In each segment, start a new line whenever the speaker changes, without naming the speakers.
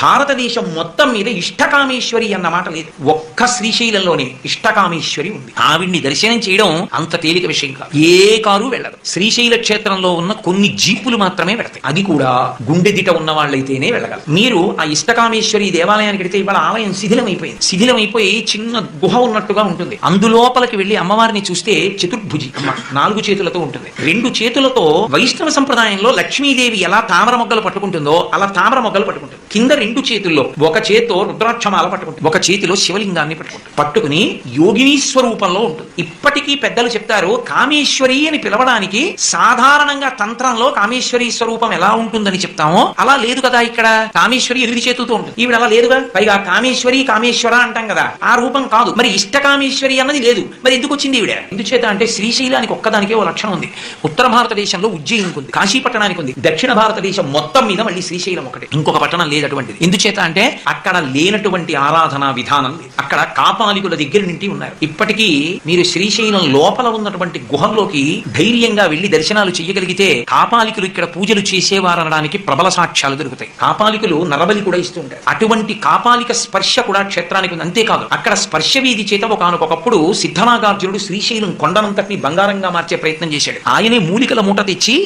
భారతదేశం మొత్తం మీద ఇష్టకామేశ్వరి అన్న మాట లేదు. ఒక్క శ్రీశైలంలోనే ఇష్టకామేశ్వరి ఉంది. ఆవిడ్ని దర్శనం చేయడం అంత తేలిక విషయం కాదు. ఏ కారు వెళ్ళదు. శ్రీశైల క్షేత్రంలో ఉన్న కొన్ని జీపులు మాత్రమే వెళతాయి. అది కూడా గుండెదిట ఉన్న వాళ్ళైతేనే వెళ్ళగలరు. మీరు ఆ ఇష్టకామేశ్వరి దేవాలయానికి వెళితే ఇవాళ ఆలయం శిథిలమైపోయింది. శిథిలమైపోయి చిన్న గుహ ఉన్నట్టుగా ఉంటుంది. అందులోపలికి వెళ్లి అమ్మవారిని చూస్తే చతుర్భుజి అమ్మ 4 చేతులతో ఉంటుంది. 2 చేతులతో వైష్ణవ సంప్రదాయంలో లక్ష్మీదేవి ఎలా తామర మొగ్గలు పట్టుకుంటుందో అలా తామర మొగ్గలు పట్టుకుంటుంది. కింద 2 చేతుల్లో ఒక చేతితో రుద్రాక్షమాల పట్టుకుంటుంది, ఒక చేతిలో శివలింగాన్ని పట్టుకుంటుంది. పట్టుకుని యోగిని స్వరూపంలో ఉంటుంది. ఇప్పటికీ పెద్దలు చెప్తారు కామేశ్వరి అని పిలవడానికి సాధారణంగా తంత్రంలో కామేశ్వరి స్వరూపం ఎలా ఉంటుందని చెప్తామో అలా లేదు కదా. ఇక్కడ కామేశ్వరి 8 చేతులతో ఉంటుంది. ఈవిడ అలా లేదుగా. పైగా కామేశ్వరి కామేశ్వర అంటాం కదా, ఆ రూపం కాదు. మరి ఇష్ట కామేశ్వరి అన్నది లేదు. మరి ఎందుకు వచ్చింది ఈవిడ? ఎందుచేత అంటే శ్రీశైలానికి ఒక్కదానికే ఓ లక్షణం ఉంది. ఉత్తర భారతదేశంలో ఉజ్జయినికి ఉంది, కాశీ పట్టణానికి ఉంది. దక్షిణ భారతదేశం మొత్తం మీద మళ్ళీ శ్రీశైలం ఒకటి, ఇంకొక పట్టణం లేదు అటువంటిది. ఎందుచేత అంటే అక్కడ లేనటువంటి ఆరాధనా విధానం లేదు. అక్కడ కాపాలికుల దగ్గర నుండి ఉన్నారు. ఇప్పటికీ మీరు శ్రీశైలం లోపల ఉన్నటువంటి గుహల్లోకి ధైర్యంగా వెళ్లి దర్శనాలు చేయగలిగితే కాపాలికులు ఇక్కడ పూజలు చేసేవారనడానికి ప్రబల సాక్ష్యాలు దొరుకుతాయి. కాపాలికులు నరబలి కూడా ఇస్తూ ఉంటారు. అటువంటి కాపాలిక స్పర్శ కూడా క్షేత్రానికి ఉంది. అంతేకాదు అక్కడ స్పర్శ వీధి చేత ఒకనొకప్పుడు సిద్ధనాగార్జునుడు శ్రీశైలం కొండనంతటిని బంగారంగా మార్చే ప్రయత్నం చేశాడు. ఆయనే మూలికల మూట తెచ్చి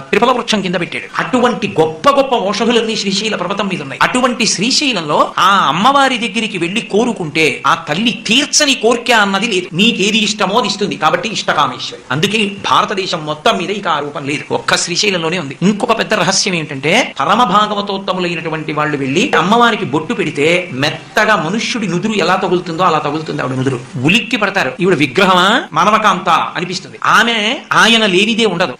త్రిఫల వృక్షం కింద పెట్టాడు. అటువంటి గొప్ప గొప్ప ఔషధులన్నీ శ్రీశైల పర్వతం మీద ఉన్నాయి. అటువంటి శ్రీశైలంలో ఆ అమ్మవారి దగ్గరికి వెళ్లి కోరుకుంటే ఆ తల్లి తీర్చని కోరిక అన్నది లేదు. నీకేది ఇష్టమో అది ఇస్తుంది. కాబట్టి ఇష్టకామేశ్వరి. అందుకే భారతదేశం మొత్తం మీద ఇక ఆ రూపం లేదు, ఒక్క శ్రీశైలంలోనే ఉంది. ఇంకొక పెద్ద రహస్యం ఏంటంటే పరమ భాగవతోత్తములైనటువంటి వాళ్ళు వెళ్లి అమ్మవారికి బొట్టు పెడితే మెత్తగా మనుష్యుడి నుదురు ఎలా తగులుతుందో అలా తగులుతుంది ఆవిడ నుదురు. ఉలిక్కి పడతారు. ఈవిడ విగ్రహమా మానవకాంత అనిపిస్తుంది. ఆమె ఆయన లేనిదే ఉండదు.